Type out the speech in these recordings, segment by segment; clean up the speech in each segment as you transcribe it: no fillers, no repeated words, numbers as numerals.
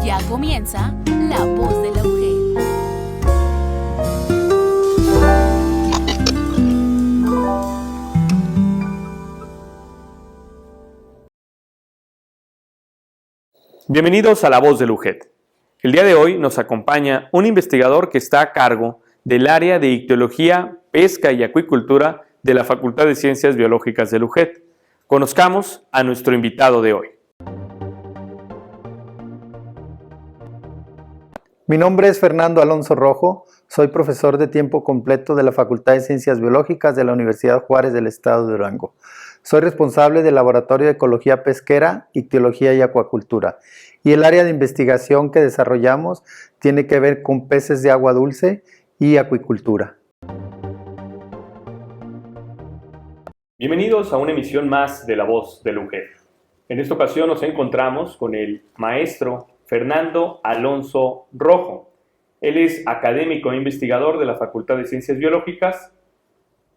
Ya comienza La Voz de la UGED. Bienvenidos a La Voz de la UGED. El día de hoy nos acompaña un investigador que está a cargo del área de ictiología, pesca y acuicultura de la Facultad de Ciencias Biológicas de la UGED. Conozcamos a nuestro invitado de hoy. Mi nombre es Fernando Alonso Rojo, soy profesor de tiempo completo de la Facultad de Ciencias Biológicas de la Universidad Juárez del Estado de Durango. Soy responsable del Laboratorio de Ecología Pesquera, Ictiología y Acuacultura. Y el área de investigación que desarrollamos tiene que ver con peces de agua dulce y acuicultura. Bienvenidos a una emisión más de La Voz de la UGED. En esta ocasión nos encontramos con el maestro Fernando Alonso Rojo. Él es académico e investigador de la Facultad de Ciencias Biológicas,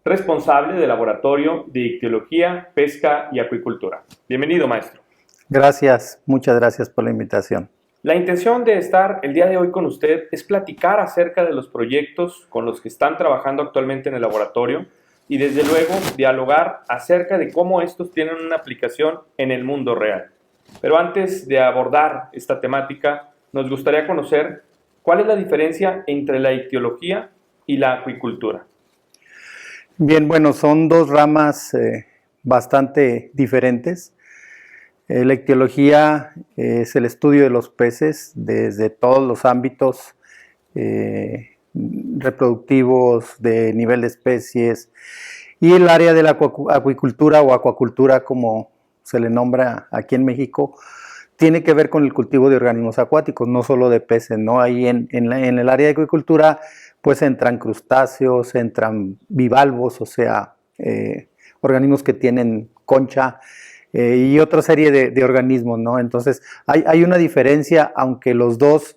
responsable del Laboratorio de Ictiología, Pesca y Acuicultura. Bienvenido, maestro. Gracias, muchas gracias por la invitación. La intención de estar el día de hoy con usted es platicar acerca de los proyectos con los que están trabajando actualmente en el laboratorio y desde luego dialogar acerca de cómo estos tienen una aplicación en el mundo real. Pero antes de abordar esta temática, nos gustaría conocer cuál es la diferencia entre la ictiología y la acuicultura. Bien, bueno, son dos ramas bastante diferentes. La ictiología es el estudio de los peces desde todos los ámbitos reproductivos, de nivel de especies, y el área de la acuicultura o acuacultura, como se le nombra aquí en México, tiene que ver con el cultivo de organismos acuáticos, no solo de peces, ¿no? Ahí en el área de acuicultura pues entran crustáceos, entran bivalvos, o sea, organismos que tienen concha, y otra serie de organismos, ¿no? Entonces hay una diferencia, aunque los dos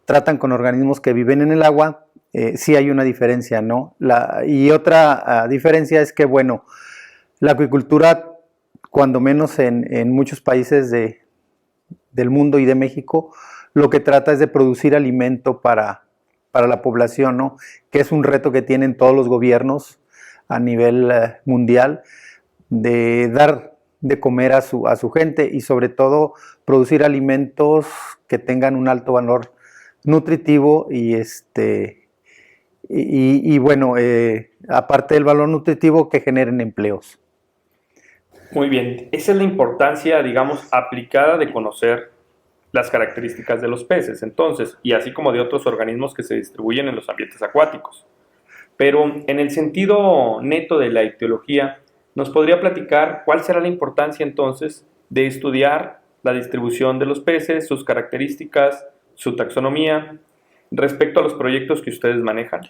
tratan con organismos que viven en el agua, sí hay una diferencia, ¿no? Y otra diferencia es que, bueno, la acuicultura, cuando menos en muchos países del mundo y de México, lo que trata es de producir alimento para la población, ¿no? Que es un reto que tienen todos los gobiernos a nivel mundial, de dar de comer a su gente y sobre todo producir alimentos que tengan un alto valor nutritivo y bueno, aparte del valor nutritivo, que generen empleos. Muy bien, esa es la importancia, digamos, aplicada de conocer las características de los peces, entonces, y así como de otros organismos que se distribuyen en los ambientes acuáticos. Pero en el sentido neto de la ictiología, ¿nos podría platicar cuál será la importancia entonces de estudiar la distribución de los peces, sus características, su taxonomía, respecto a los proyectos que ustedes manejan?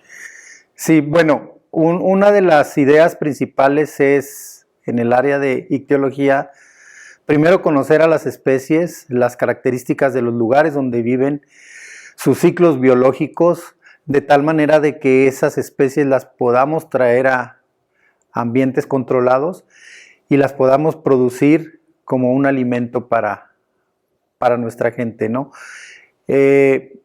Sí, bueno, una de las ideas principales es, en el área de ictiología, primero conocer a las especies, las características de los lugares donde viven, sus ciclos biológicos, de tal manera de que esas especies las podamos traer a ambientes controlados y las podamos producir como un alimento para nuestra gente, ¿no? En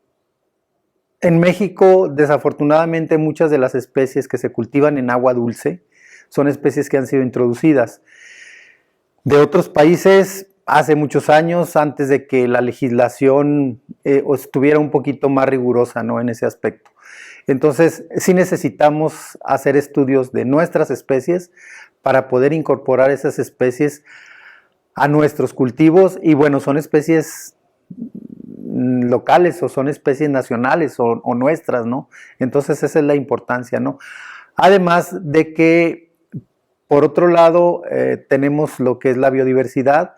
México, desafortunadamente, muchas de las especies que se cultivan en agua dulce son especies que han sido introducidas de otros países hace muchos años, antes de que la legislación estuviera un poquito más rigurosa, ¿no? En ese aspecto. Entonces, sí necesitamos hacer estudios de nuestras especies para poder incorporar esas especies a nuestros cultivos, y bueno, son especies locales o son especies nacionales o nuestras, ¿no? Entonces esa es la importancia, ¿no? Además de que, por otro lado, tenemos lo que es la biodiversidad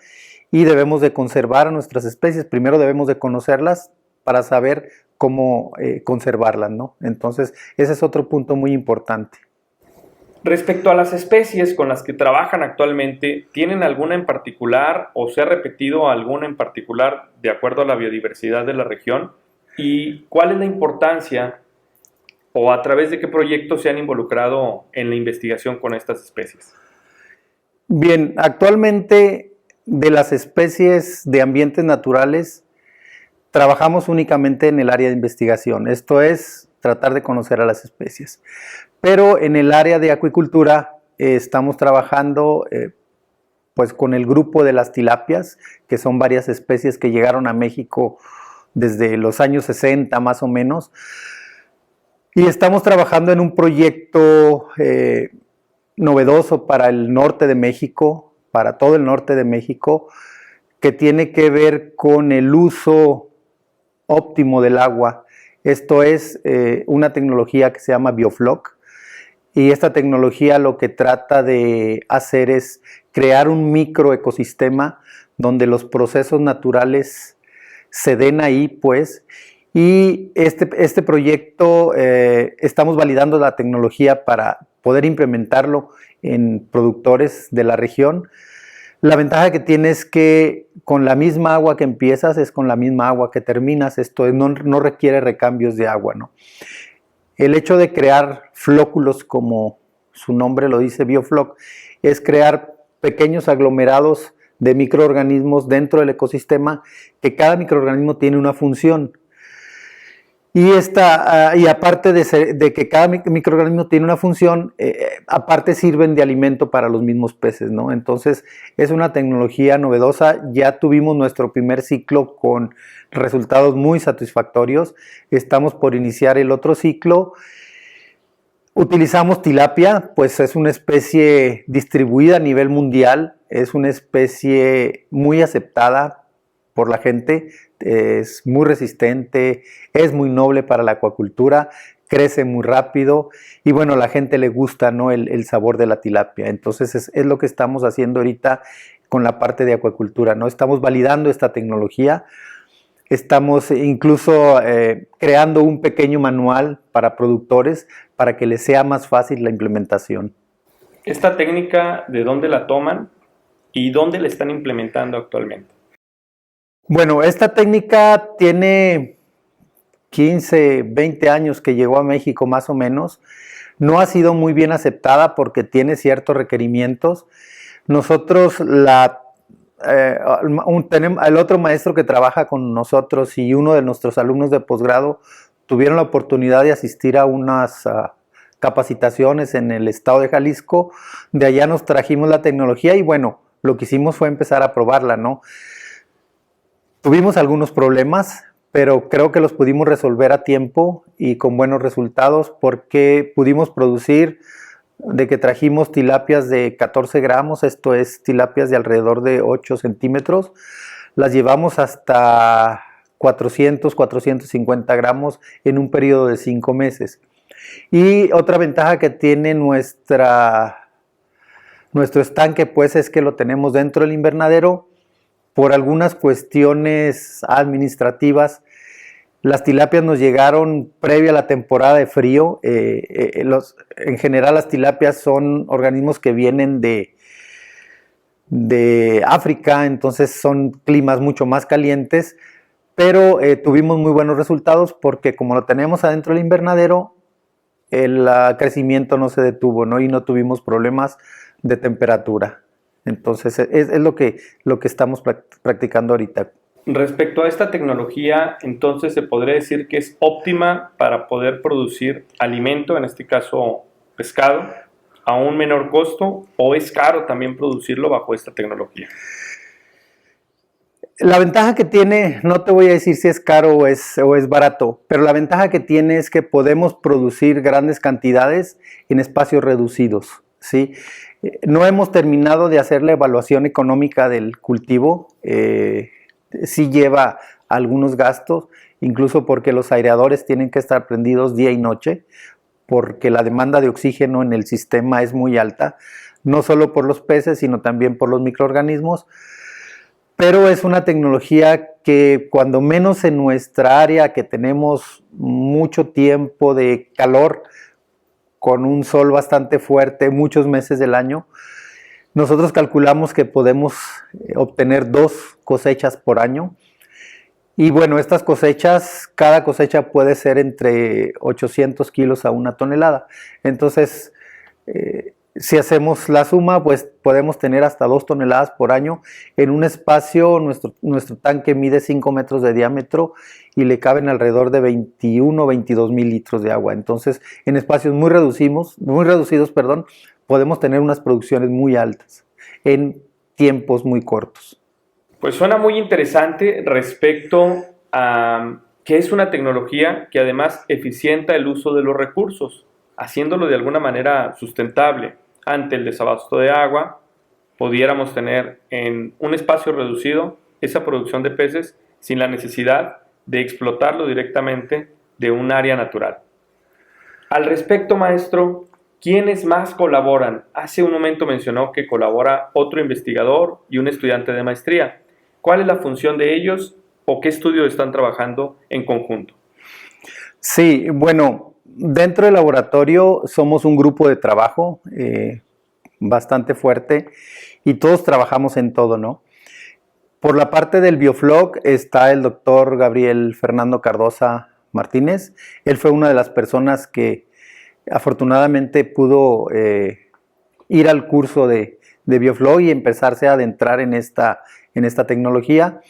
y debemos de conservar a nuestras especies. Primero debemos de conocerlas para saber cómo conservarlas, ¿no? Entonces ese es otro punto muy importante. Respecto a las especies con las que trabajan actualmente, ¿tienen alguna en particular o se ha repetido alguna en particular de acuerdo a la biodiversidad de la región? ¿Y cuál es la importancia o a través de qué proyectos se han involucrado en la investigación con estas especies? Bien, actualmente de las especies de ambientes naturales trabajamos únicamente en el área de investigación, esto es tratar de conocer a las especies. Pero en el área de acuicultura estamos trabajando pues con el grupo de las tilapias, que son varias especies que llegaron a México desde los años 60 más o menos. Y estamos trabajando en un proyecto novedoso para el norte de México, para todo el norte de México, que tiene que ver con el uso óptimo del agua. Esto es una tecnología que se llama Biofloc, y esta tecnología lo que trata de hacer es crear un microecosistema donde los procesos naturales se den ahí, pues, y este proyecto estamos validando la tecnología para poder implementarlo en productores de la región. La ventaja que tiene es que con la misma agua que empiezas es con la misma agua que terminas. Esto no requiere recambios de agua, ¿no? El hecho de crear flóculos, como su nombre lo dice, Biofloc, es crear pequeños aglomerados de microorganismos dentro del ecosistema, que cada microorganismo tiene una función. Y aparte de que cada microorganismo tiene una función, aparte sirven de alimento para los mismos peces, ¿no? Entonces es una tecnología novedosa. Ya tuvimos nuestro primer ciclo con resultados muy satisfactorios. Estamos por iniciar el otro ciclo. Utilizamos tilapia, pues es una especie distribuida a nivel mundial, es una especie muy aceptada por la gente, es muy resistente, es muy noble para la acuacultura, crece muy rápido y bueno, a la gente le gusta, ¿no?, el sabor de la tilapia. Entonces es lo que estamos haciendo ahorita con la parte de acuacultura, ¿no? Estamos validando esta tecnología, estamos incluso creando un pequeño manual para productores para que les sea más fácil la implementación. ¿Esta técnica de dónde la toman y dónde la están implementando actualmente? Bueno, esta técnica tiene 15, 20 años que llegó a México más o menos. No ha sido muy bien aceptada porque tiene ciertos requerimientos. Nosotros el otro maestro que trabaja con nosotros y uno de nuestros alumnos de posgrado tuvieron la oportunidad de asistir a unas capacitaciones en el estado de Jalisco. De allá nos trajimos la tecnología y bueno, lo que hicimos fue empezar a probarla, ¿no? Tuvimos algunos problemas, pero creo que los pudimos resolver a tiempo y con buenos resultados porque pudimos producir, de que trajimos tilapias de 14 gramos, esto es tilapias de alrededor de 8 centímetros, las llevamos hasta 400, 450 gramos en un periodo de 5 meses. Y otra ventaja que tiene nuestro estanque, pues, es que lo tenemos dentro del invernadero. Por algunas cuestiones administrativas, las tilapias nos llegaron previa a la temporada de frío. En general las tilapias son organismos que vienen de África, entonces son climas mucho más calientes, pero tuvimos muy buenos resultados porque como lo tenemos adentro del invernadero, el crecimiento no se detuvo, ¿no? Y no tuvimos problemas de temperatura. Entonces es lo que estamos practicando ahorita. Respecto a esta tecnología, entonces se podría decir que es óptima para poder producir alimento, en este caso pescado, a un menor costo, o es caro también producirlo bajo esta tecnología. La ventaja que tiene, no te voy a decir si es caro o es barato, pero la ventaja que tiene es que podemos producir grandes cantidades en espacios reducidos, ¿sí? No hemos terminado de hacer la evaluación económica del cultivo, sí lleva algunos gastos, incluso porque los aireadores tienen que estar prendidos día y noche, porque la demanda de oxígeno en el sistema es muy alta, no solo por los peces, sino también por los microorganismos, pero es una tecnología que cuando menos en nuestra área, que tenemos mucho tiempo de calor, con un sol bastante fuerte muchos meses del año, nosotros calculamos que podemos obtener 2 cosechas por año. Y bueno, estas cosechas, cada cosecha puede ser entre 800 kilos a 1 tonelada. Entonces, Si hacemos la suma, pues podemos tener hasta 2 toneladas por año en un espacio. Nuestro tanque mide 5 metros de diámetro y le caben alrededor de 21 o 22 mil litros de agua. Entonces, en espacios muy reducidos, podemos tener unas producciones muy altas en tiempos muy cortos. Pues suena muy interesante respecto a que es una tecnología que además eficienta el uso de los recursos, haciéndolo de alguna manera sustentable. Ante el desabasto de agua, pudiéramos tener en un espacio reducido esa producción de peces sin la necesidad de explotarlo directamente de un área natural. Al respecto, maestro, ¿quiénes más colaboran? Hace un momento mencionó que colabora otro investigador y un estudiante de maestría. ¿Cuál es la función de ellos o qué estudio están trabajando en conjunto? Sí, bueno, dentro del laboratorio somos un grupo de trabajo bastante fuerte y todos trabajamos en todo, ¿no? Por la parte del Bioflog está el doctor Gabriel Fernando Cardosa Martínez. Él fue una de las personas que afortunadamente pudo ir al curso de Bioflog y empezarse a adentrar en esta tecnología.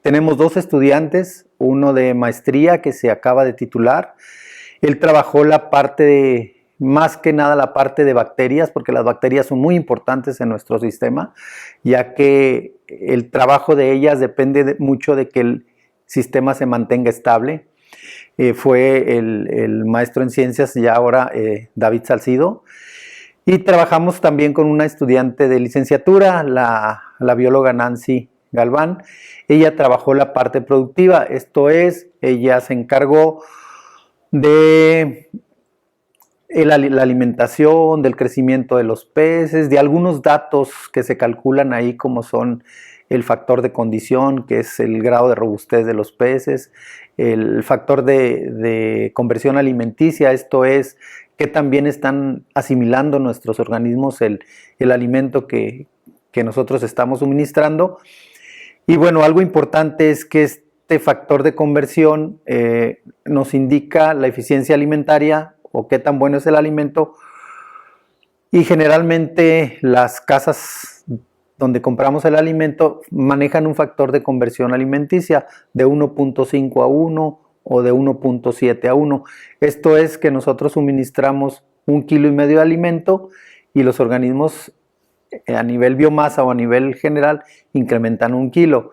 Tenemos 2 estudiantes, uno de maestría que se acaba de titular. Él trabajó más que nada la parte de bacterias, porque las bacterias son muy importantes en nuestro sistema, ya que el trabajo de ellas depende mucho de que el sistema se mantenga estable. Fue el maestro en ciencias y ahora David Salcido. Y trabajamos también con una estudiante de licenciatura, la bióloga Nancy Galván. Ella trabajó la parte productiva, esto es, ella se encargó de la alimentación, del crecimiento de los peces, de algunos datos que se calculan ahí como son el factor de condición, que es el grado de robustez de los peces, el factor de conversión alimenticia, esto es, que también están asimilando nuestros organismos el alimento que nosotros estamos suministrando. Y bueno, algo importante es que este factor de conversión nos indica la eficiencia alimentaria o qué tan bueno es el alimento, y generalmente las casas donde compramos el alimento manejan un factor de conversión alimenticia de 1.5 a 1 o de 1.7 a 1. Esto es que nosotros suministramos 1,5 kilos de alimento y los organismos a nivel biomasa o a nivel general incrementan 1 kilo.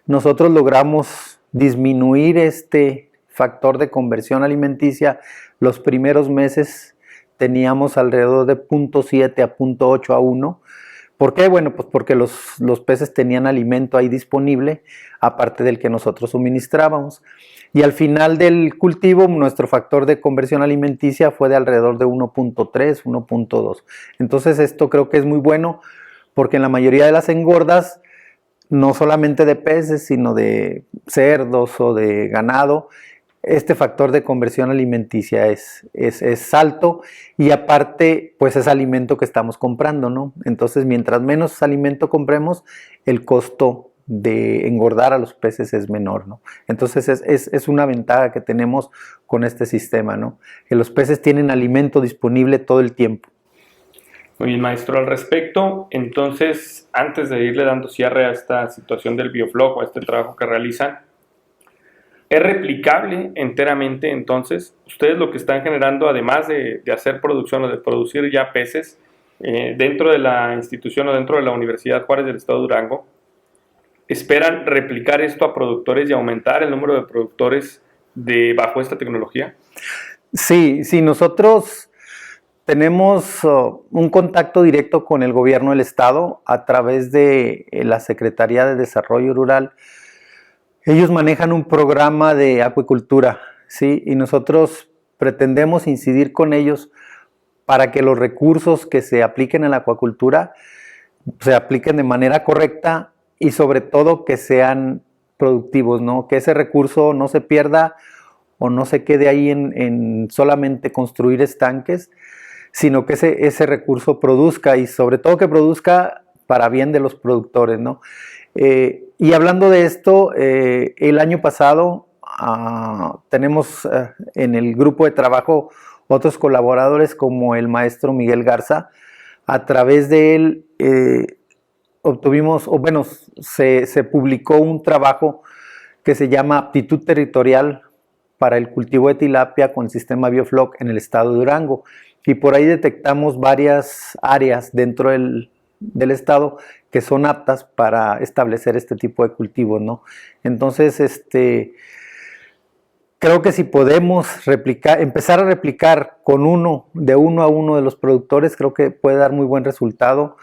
Nosotros logramos disminuir este factor de conversión alimenticia. Los primeros meses teníamos alrededor de 0.7 a 0.8 a 1. ¿Por qué? Bueno, pues porque los peces tenían alimento ahí disponible, aparte del que nosotros suministrábamos. Y al final del cultivo, nuestro factor de conversión alimenticia fue de alrededor de 1.3, 1.2. Entonces esto creo que es muy bueno, porque en la mayoría de las engordas, no solamente de peces, sino de cerdos o de ganado, este factor de conversión alimenticia es alto, y aparte pues es alimento que estamos comprando, ¿no? Entonces mientras menos alimento compremos, el costo de engordar a los peces es menor, ¿no? Entonces es una ventaja que tenemos con este sistema, ¿no? Que los peces tienen alimento disponible todo el tiempo. Muy bien, maestro. Al respecto, entonces, antes de irle dando cierre a esta situación del Bioflog o a este trabajo que realizan, ¿es replicable enteramente entonces? Ustedes lo que están generando, además de hacer producción o de producir ya peces, dentro de la institución o dentro de la Universidad Juárez del Estado de Durango, ¿esperan replicar esto a productores y aumentar el número de productores bajo esta tecnología? Sí, nosotros tenemos un contacto directo con el gobierno del estado a través de la Secretaría de Desarrollo Rural. Ellos manejan un programa de acuicultura, ¿sí? Y nosotros pretendemos incidir con ellos para que los recursos que se apliquen en la acuicultura se apliquen de manera correcta y sobre todo que sean productivos, ¿no? Que ese recurso no se pierda o no se quede ahí en solamente construir estanques, sino que ese recurso produzca, y sobre todo que produzca para bien de los productores, ¿no? Y hablando de esto, el año pasado tenemos en el grupo de trabajo otros colaboradores como el maestro Miguel Garza, A través de él se publicó un trabajo que se llama Aptitud Territorial para el cultivo de tilapia con sistema Biofloc en el estado de Durango. Y por ahí detectamos varias áreas dentro del estado que son aptas para establecer este tipo de cultivos, ¿no? Entonces, creo que si podemos empezar a replicar de uno a uno de los productores, creo que puede dar muy buen resultado,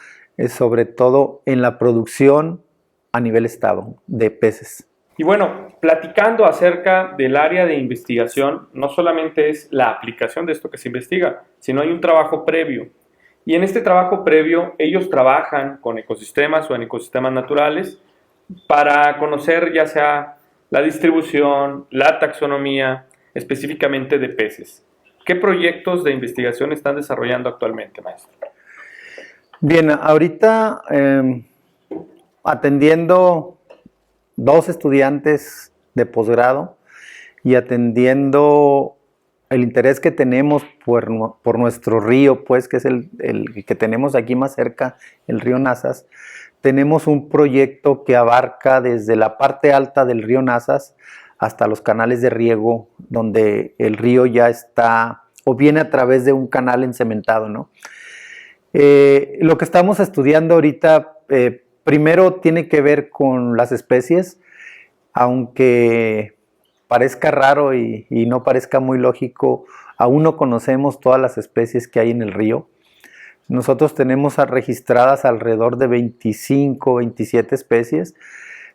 sobre todo en la producción a nivel estado de peces. Y bueno, platicando acerca del área de investigación, no solamente es la aplicación de esto que se investiga, sino hay un trabajo previo. Y en este trabajo previo, ellos trabajan con ecosistemas o en ecosistemas naturales para conocer ya sea la distribución, la taxonomía, específicamente de peces. ¿Qué proyectos de investigación están desarrollando actualmente, maestro? Bien, ahorita atendiendo 2 estudiantes de posgrado y atendiendo el interés que tenemos por nuestro río, pues, que es el que tenemos aquí más cerca, el río Nazas. Tenemos un proyecto que abarca desde la parte alta del río Nazas hasta los canales de riego, donde el río ya está o viene a través de un canal encementado, ¿no? Lo que estamos estudiando ahorita, primero tiene que ver con las especies, aunque parezca raro y no parezca muy lógico, aún no conocemos todas las especies que hay en el río. Nosotros tenemos registradas alrededor de 25, 27 especies.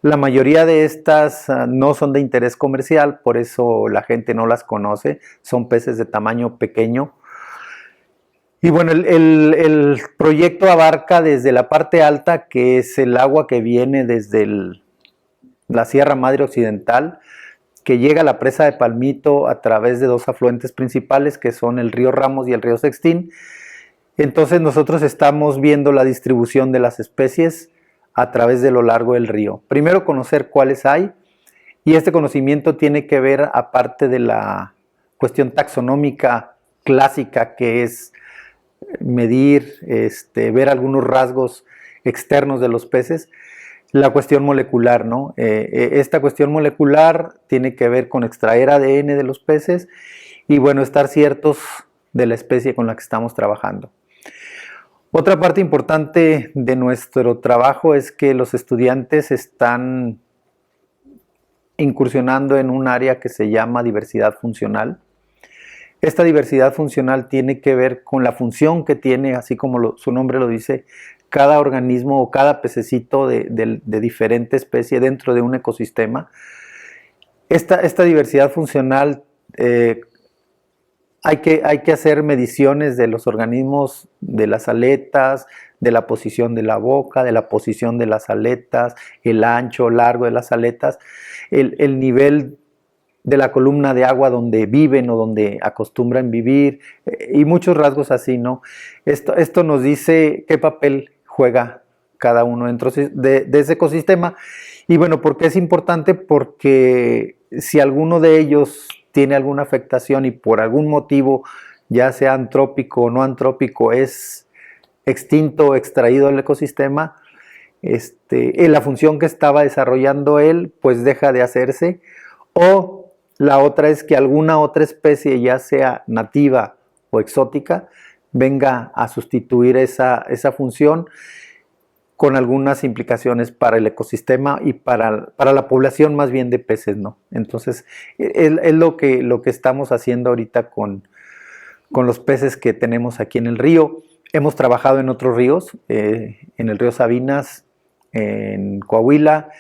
La mayoría de estas no son de interés comercial, por eso la gente no las conoce, son peces de tamaño pequeño. Y bueno, el proyecto abarca desde la parte alta, que es el agua que viene desde la Sierra Madre Occidental, que llega a la presa de Palmito a través de 2 afluentes principales, que son el río Ramos y el río Sextín. Entonces nosotros estamos viendo la distribución de las especies a través de lo largo del río. Primero conocer cuáles hay, y este conocimiento tiene que ver, aparte de la cuestión taxonómica clásica, que es medir, ver algunos rasgos externos de los peces, la cuestión molecular, ¿no? Esta cuestión molecular tiene que ver con extraer ADN de los peces y, bueno, estar ciertos de la especie con la que estamos trabajando. Otra parte importante de nuestro trabajo es que los estudiantes están incursionando en un área que se llama diversidad funcional. Esta diversidad funcional tiene que ver con la función que tiene, así como su nombre lo dice, cada organismo o cada pececito de diferente especie dentro de un ecosistema. Esta diversidad funcional, hay que hacer mediciones de los organismos, de las aletas, de la posición de la boca, de la posición de las aletas, el ancho, largo de las aletas, el nivel de la columna de agua donde viven o donde acostumbran vivir, y muchos rasgos así, ¿no? Esto nos dice qué papel juega cada uno dentro de ese ecosistema. Y bueno, ¿por qué es importante? Porque si alguno de ellos tiene alguna afectación y por algún motivo, ya sea antrópico o no antrópico, es extinto o extraído del ecosistema, la función que estaba desarrollando él, pues deja de hacerse. O la otra es que alguna otra especie, ya sea nativa o exótica, venga a sustituir esa función, con algunas implicaciones para el ecosistema y para la población más bien de peces, ¿no? Entonces, es lo que estamos haciendo ahorita con los peces que tenemos aquí en el río. Hemos trabajado en otros ríos, en el río Sabinas, en Coahuila,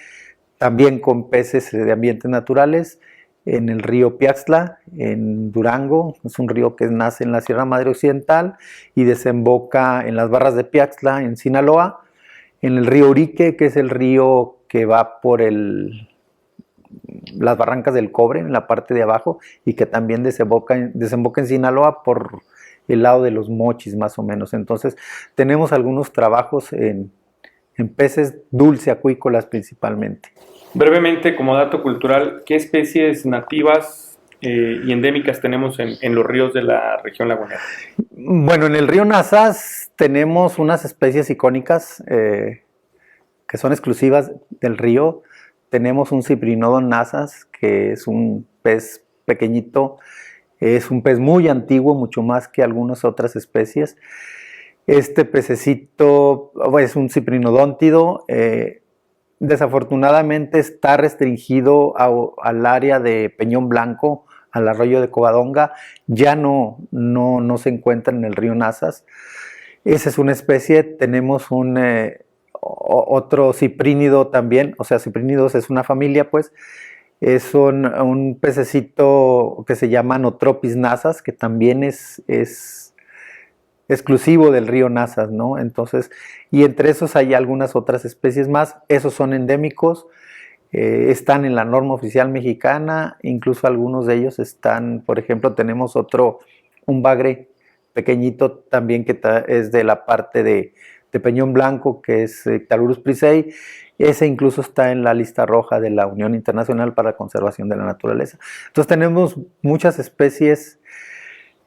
también con peces de ambientes naturales, en el río Piaxtla, en Durango, es un río que nace en la Sierra Madre Occidental y desemboca en las barras de Piaxtla, en Sinaloa, en el río Urique, que es el río que va por las barrancas del Cobre, en la parte de abajo, y que también desemboca en Sinaloa por el lado de los Mochis, más o menos. Entonces, tenemos algunos trabajos en peces dulceacuícolas principalmente. Brevemente, como dato cultural, ¿qué especies nativas y endémicas tenemos en los ríos de la región lagunera? Bueno, en el río Nazas tenemos unas especies icónicas que son exclusivas del río. Tenemos un Cyprinodon nazas, que es un pez pequeñito, es un pez muy antiguo, mucho más que algunas otras especies. Este pececito es un ciprinodóntido, desafortunadamente está restringido al área de Peñón Blanco, al arroyo de Covadonga, ya no se encuentra en el río Nazas. Esa es una especie. Tenemos otro ciprínido también, o sea, ciprínidos es una familia, pues, es un pececito que se llama Notropis nazas, que también es exclusivo del río Nazas, ¿no? Entonces, y entre esos hay algunas otras especies más. Esos son endémicos, están en la norma oficial mexicana, incluso algunos de ellos están, por ejemplo, tenemos un bagre pequeñito también que es de la parte de Peñón Blanco, que es Ptalurus prisei. Ese incluso está en la lista roja de la Unión Internacional para la Conservación de la Naturaleza. Entonces tenemos muchas especies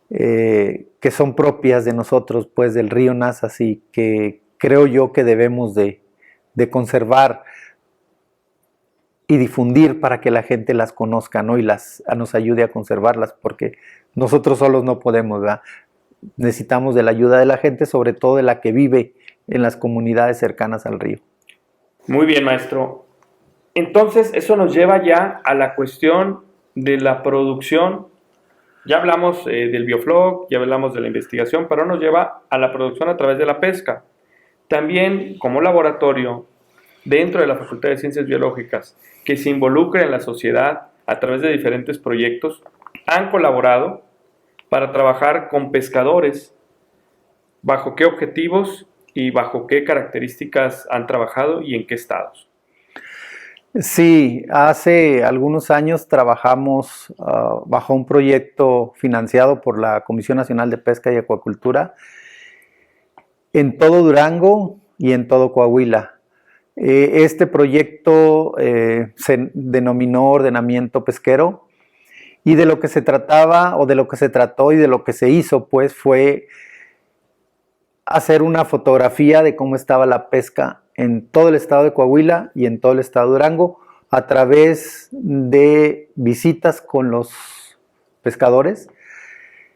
que son propias de nosotros, pues del río Nazas, y que creo yo que debemos de conservar y difundir para que la gente las conozca, ¿no? Y nos ayude a conservarlas, porque nosotros solos no podemos, ¿verdad? Necesitamos de la ayuda de la gente, sobre todo de la que vive en las comunidades cercanas al río. Muy bien, maestro. Entonces, eso nos lleva ya a la cuestión de la producción. Ya hablamos del bioflog, ya hablamos de la investigación, pero nos lleva a la producción a través de la pesca. También, como laboratorio, dentro de la Facultad de Ciencias Biológicas, que se involucra en la sociedad a través de diferentes proyectos, han colaborado para trabajar con pescadores. ¿Bajo qué objetivos y bajo qué características han trabajado y en qué estados? Sí, hace algunos años trabajamos bajo un proyecto financiado por la Comisión Nacional de Pesca y Acuacultura en todo Durango y en todo Coahuila. Este proyecto se denominó Ordenamiento Pesquero, y de lo que se trataba, o de lo que se trató y de lo que se hizo, pues, fue hacer una fotografía de cómo estaba la pesca en todo el estado de Coahuila y en todo el estado de Durango a través de visitas con los pescadores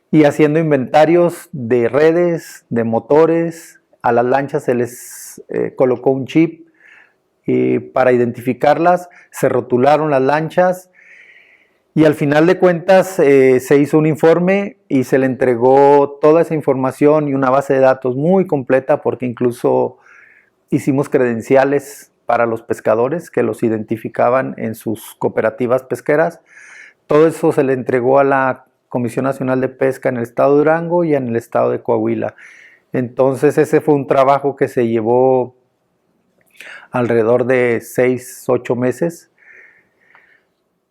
y haciendo inventarios de redes, de motores. A las lanchas se les colocó un chip para identificarlas, se rotularon las lanchas y al final de cuentas se hizo un informe y se le entregó toda esa información y una base de datos muy completa, porque incluso hicimos credenciales para los pescadores que los identificaban en sus cooperativas pesqueras. Todo eso se le entregó a la Comisión Nacional de Pesca en el estado de Durango y en el estado de Coahuila. Entonces ese fue un trabajo que se llevó alrededor de 6-8 meses.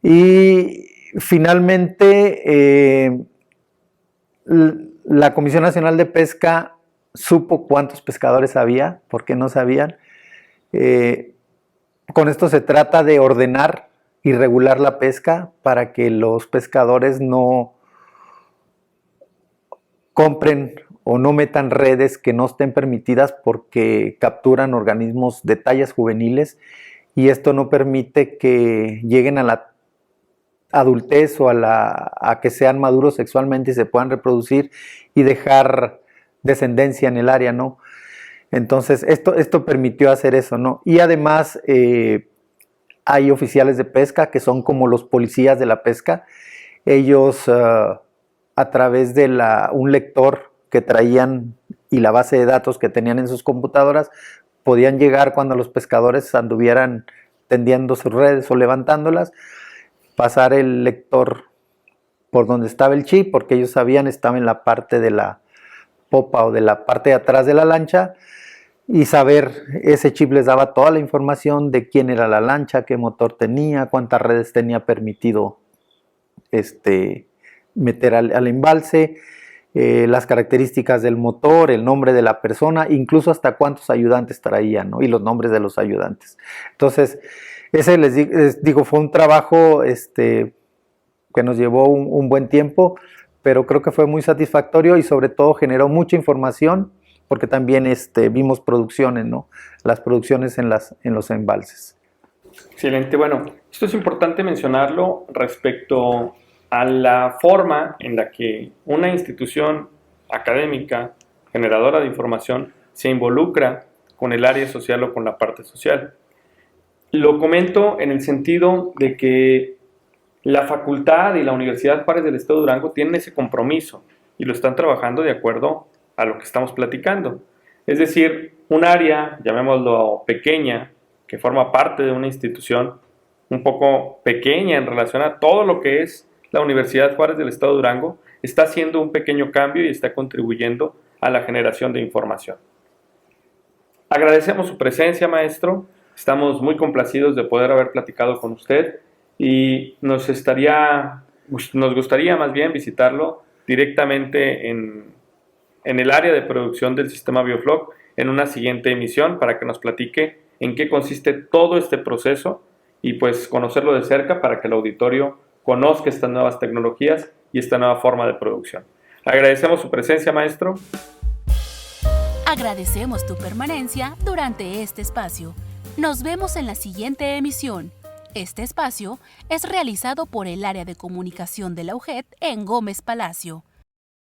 Y finalmente la Comisión Nacional de Pesca supo cuántos pescadores había, porque no sabían. Con esto se trata de ordenar y regular la pesca para que los pescadores no compren o no metan redes que no estén permitidas, porque capturan organismos de tallas juveniles y esto no permite que lleguen a la adultez o a que sean maduros sexualmente y se puedan reproducir y dejar descendencia en el área, ¿no? Entonces esto permitió hacer eso, ¿no? Y además hay oficiales de pesca que son como los policías de la pesca. Ellos a través de un lector que traían y la base de datos que tenían en sus computadoras, podían llegar cuando los pescadores anduvieran tendiendo sus redes o levantándolas, pasar el lector por donde estaba el chip, porque ellos sabían estaba en la parte de la popa o de la parte de atrás de la lancha, y saber, ese chip les daba toda la información de quién era la lancha, qué motor tenía, cuántas redes tenía permitido meter al embalse, las características del motor, el nombre de la persona, incluso hasta cuántos ayudantes traían, ¿no? Y los nombres de los ayudantes. Entonces, ese les digo, fue un trabajo que nos llevó un buen tiempo, pero creo que fue muy satisfactorio y sobre todo generó mucha información porque también vimos producciones, ¿no? Las producciones en los embalses. Excelente. Bueno, esto es importante mencionarlo respecto a la forma en la que una institución académica, generadora de información, se involucra con el área social o con la parte social. Lo comento en el sentido de que la facultad y la Universidad Juárez del Estado de Durango tienen ese compromiso y lo están trabajando de acuerdo a lo que estamos platicando. Es decir, un área, llamémoslo pequeña, que forma parte de una institución un poco pequeña en relación a todo lo que es la Universidad Juárez del Estado de Durango, está haciendo un pequeño cambio y está contribuyendo a la generación de información. Agradecemos su presencia, maestro. Estamos muy complacidos de poder haber platicado con usted y nos gustaría más bien visitarlo directamente en el área de producción del sistema Biofloc en una siguiente emisión para que nos platique en qué consiste todo este proceso y pues conocerlo de cerca para que el auditorio conozca estas nuevas tecnologías y esta nueva forma de producción. Agradecemos su presencia, maestro. Agradecemos tu permanencia durante este espacio. Nos vemos en la siguiente emisión. Este espacio es realizado por el Área de Comunicación de la UJED en Gómez Palacio.